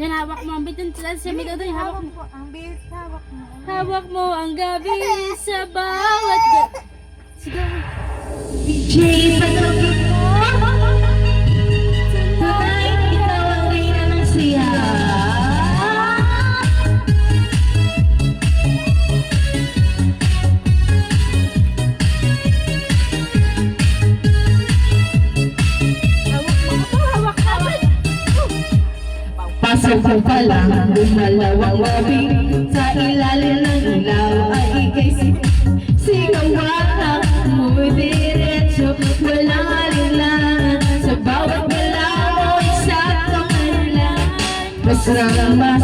Yan, hawak mo ang bitin. Sa bitin doon, hawak mo. Ang bilis, hawak mo. Hawak mo ang gabi sa bawat Sigaw. DJ, patugin mo. Tonight, ikaw ang reyna ng siya. Pasok ko pa lang, lumalawang gabi. Sa ilalim ng ilaw ay ikay sigawan mo diretso, walang alinlangan. Sa bawat galaw mo, isa kang kailangan. Mas